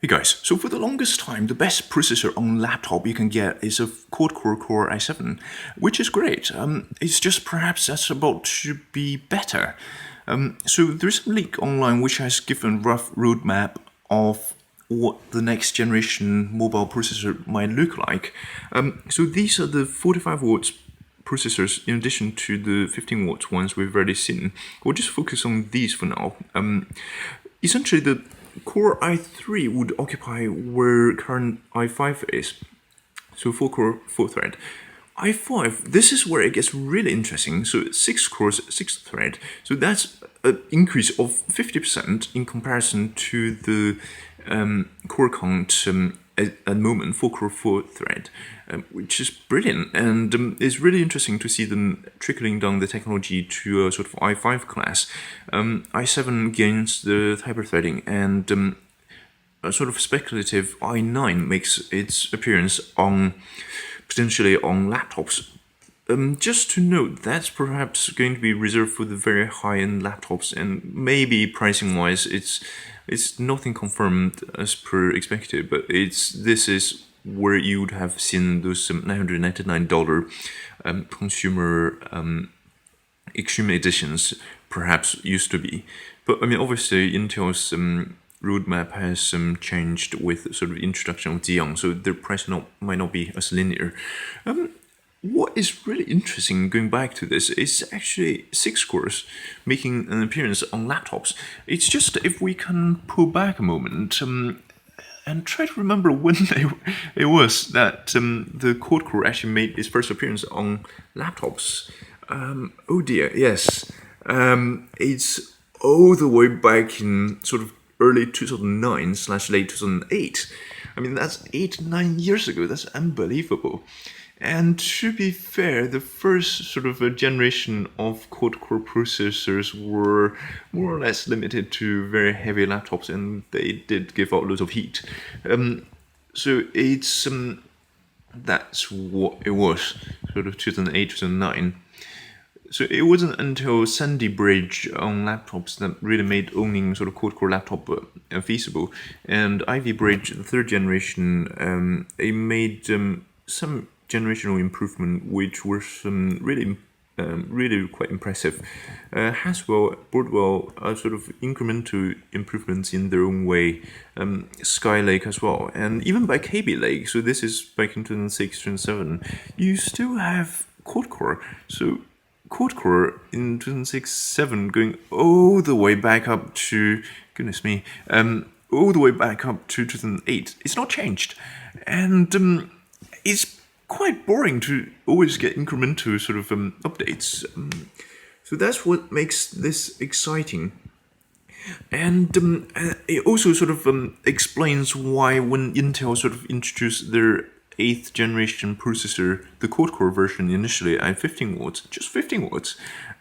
Hey guys, so for the longest time, the best processor on laptop you can get is a quad-core Core i7, which is great. It's just perhaps that's about to be better. So there's a leak online which has given rough roadmap of what the next generation mobile processor might look like. So these are the 45 watts processors in addition to the 15 watts ones we've already seen. We'll just focus on these for now. Essentially, the Core i3 would occupy where current i5 is. So 4 core, 4 thread. i5, this is where it gets really interesting. So 6 cores, 6 thread. So that's an increase of 50% in comparison to the core count at the moment, 4 core, 4 thread, which is brilliant. And it's really interesting to see them trickling down the technology to a sort of i5 class. i7 gains the hyperthreading, and a sort of speculative i9 makes its appearance potentially on laptops. Just to note, that's perhaps going to be reserved for the very high-end laptops, and maybe pricing-wise, it's nothing confirmed as per expected, but this is where you would have seen those $999 consumer extreme editions perhaps used to be. But I mean, obviously, Intel's roadmap has changed with sort of introduction of Xeon, so their price might not be as linear. What is really interesting going back to this is actually 6 cores making an appearance on laptops. It's just if we can pull back a moment and try to remember when it was that the quad core actually made its first appearance on laptops. Oh dear, yes. It's all the way back in sort of early 2009/late 2008. I mean, that's 8-9 years ago. That's unbelievable. And to be fair, the first sort of a generation of quad-core processors were more or less limited to very heavy laptops, and they did give out loads of heat. So it's that's what it was, sort of 2008, 2009. So it wasn't until Sandy Bridge on laptops that really made owning sort of quad-core laptop feasible. And Ivy Bridge, the third generation, it made some generational improvement, which were some really quite impressive. Haswell, Broadwell are sort of incremental improvements in their own way. Skylake as well, and even by Kaby Lake. So this is back in 2006, 2007. You still have quad-core. So quad-core in 2006-7 going all the way back up to, goodness me, all the way back up to 2008. It's not changed, and it's quite boring to always get incremental sort of updates. So that's what makes this exciting. And it also sort of explains why when Intel sort of introduced their 8th generation processor, the quad-core version initially at 15 watts, just 15 watts,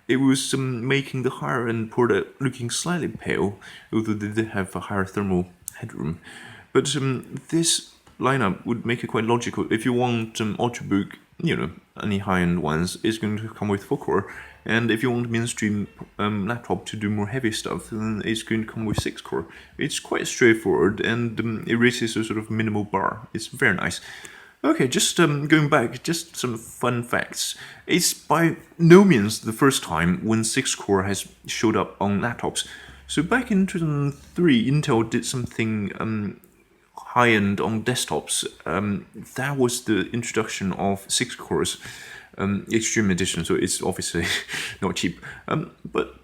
it was making the higher end port looking slightly pale, although they did have a higher thermal headroom. But this lineup would make it quite logical. If you want Ultrabook, any high-end ones, it's going to come with 4-core. And if you want mainstream laptop to do more heavy stuff, then it's going to come with 6-core. It's quite straightforward, and it raises a sort of minimal bar. It's very nice. Okay, just going back, just some fun facts. It's by no means the first time when 6-core has showed up on laptops. So back in 2003, Intel did something high-end on desktops. That was the introduction of 6 cores, Extreme Edition, so it's obviously not cheap. But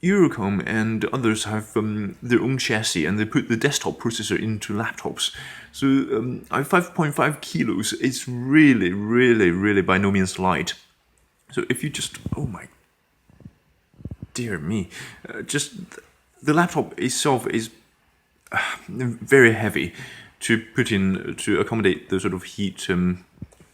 Eurocom and others have their own chassis, and they put the desktop processor into laptops. So 5.5 kilos is really, really, really by no means light. So if you just, oh my dear me, just the laptop itself is very heavy to put in to accommodate the sort of heat.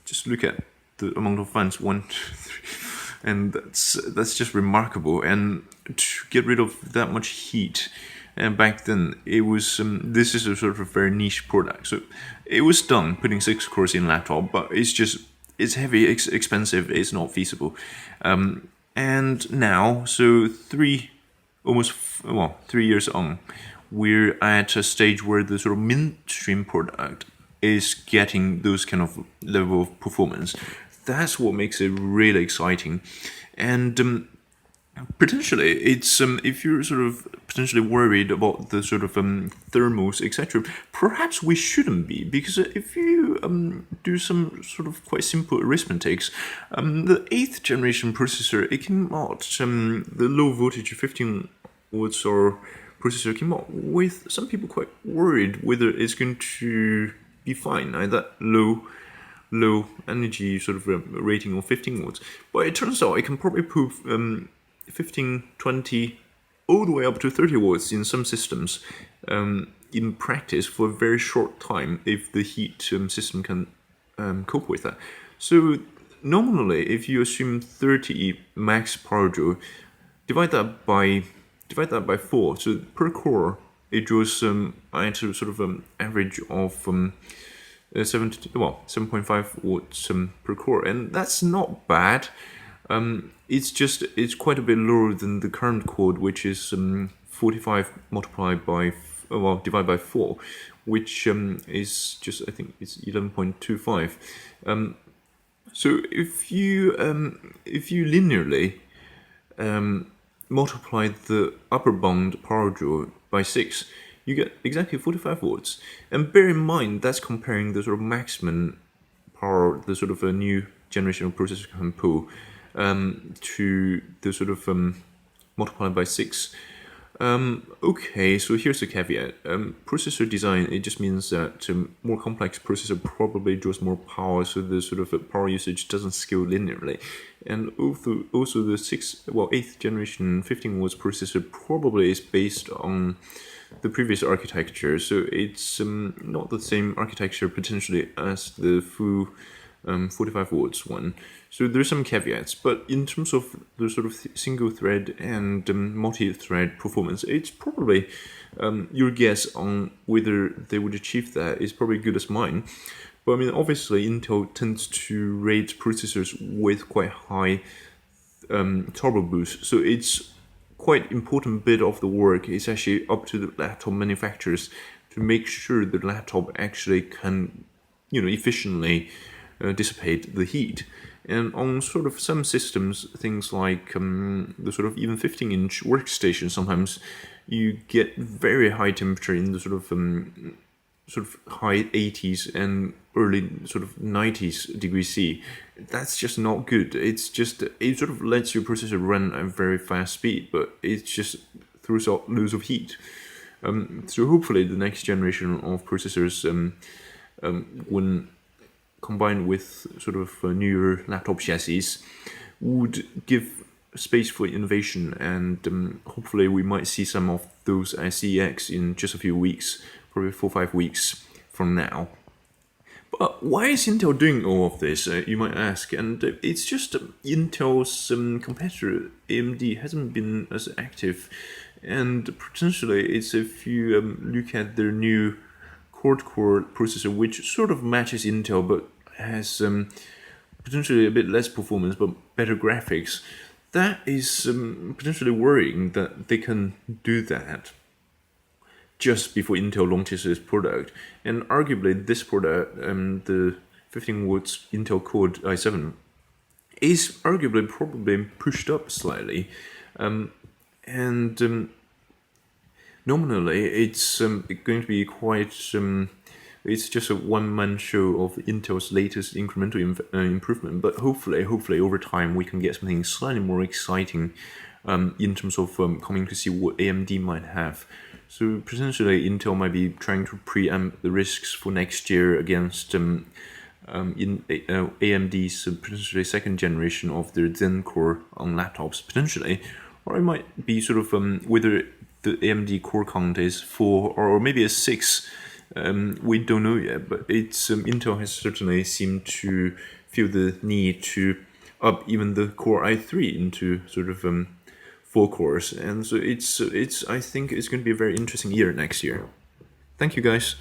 Just look at the amount of fans, 1, 2, 3, and that's just remarkable. And to get rid of that much heat, and back then it was this is a sort of very niche product. So it was done putting 6 cores in laptop, but it's heavy, expensive, it's not feasible. And now, so 3 years on, we're at a stage where the sort of mainstream product is getting those kind of level of performance. That's what makes it really exciting. And potentially, it's if you're sort of potentially worried about the sort of thermals, etc. Perhaps we shouldn't be, because if you do some sort of quite simple arithmetics, the 8th generation processor, it came out the low voltage 15 watts or processor came out with some people quite worried whether it's going to be fine at that low energy sort of rating of 15 watts. But it turns out it can probably prove 15, 20, all the way up to 30 watts in some systems in practice for a very short time if the heat system can cope with that. So nominally, if you assume 30 max power joule, divide that by 4. So per core, it draws at a sort of average of 7.5 watts per core, and that's not bad. It's quite a bit lower than the current quad, which is 45 multiplied by divided by 4, which is just, I think it's 11.25. So if you linearly multiply the upper bound power joule by 6, you get exactly 45 watts. And bear in mind that's comparing the sort of maximum power, the sort of a new generation of processor can pull, to the sort of multiplied by 6. Okay, so here's the caveat. Processor design, it just means that more complex processor probably draws more power, so the sort of power usage doesn't scale linearly. And also the 8th generation 15 watts processor probably is based on the previous architecture, so it's not the same architecture potentially as the full 45 watts one. So there's some caveats, but in terms of the sort of single thread and multi-thread performance, it's probably your guess on whether they would achieve that is probably good as mine. But I mean, obviously Intel tends to rate processors with quite high turbo boost, so it's quite important bit of the work is actually up to the laptop manufacturers to make sure the laptop actually can, efficiently dissipate the heat. And on sort of some systems, things like the sort of even 15-inch workstation, sometimes you get very high temperature in the sort of high 80s and early sort of 90s degrees C. That's just not good. It sort of lets your processor run at a very fast speed, but it just throws out loads of heat. So hopefully the next generation of processors, when combined with sort of newer laptop chassis, would give space for innovation, and hopefully we might see some of those at CEX in just a few weeks, probably 4-5 weeks from now. But why is Intel doing all of this, you might ask? And it's just Intel's competitor AMD hasn't been as active, and potentially it's if you look at their new quad-core processor, which sort of matches Intel but has potentially a bit less performance but better graphics, that is potentially worrying that they can do that just before Intel launches this product. And arguably this product, the 15 watts Intel Core i7, is arguably probably pushed up slightly. And nominally it's going to be quite... it's just a one-man show of Intel's latest incremental improvement, but hopefully over time we can get something slightly more exciting in terms of coming to see what AMD might have. So potentially Intel might be trying to preempt the risks for next year against AMD's potentially second generation of their Zen core on laptops, potentially. Or it might be sort of whether the AMD core count is 4 or maybe a 6. We don't know yet, but it's Intel has certainly seemed to feel the need to up even the Core i3 into sort of 4 cores, and so it's I think it's going to be a very interesting year next year. Thank you, guys.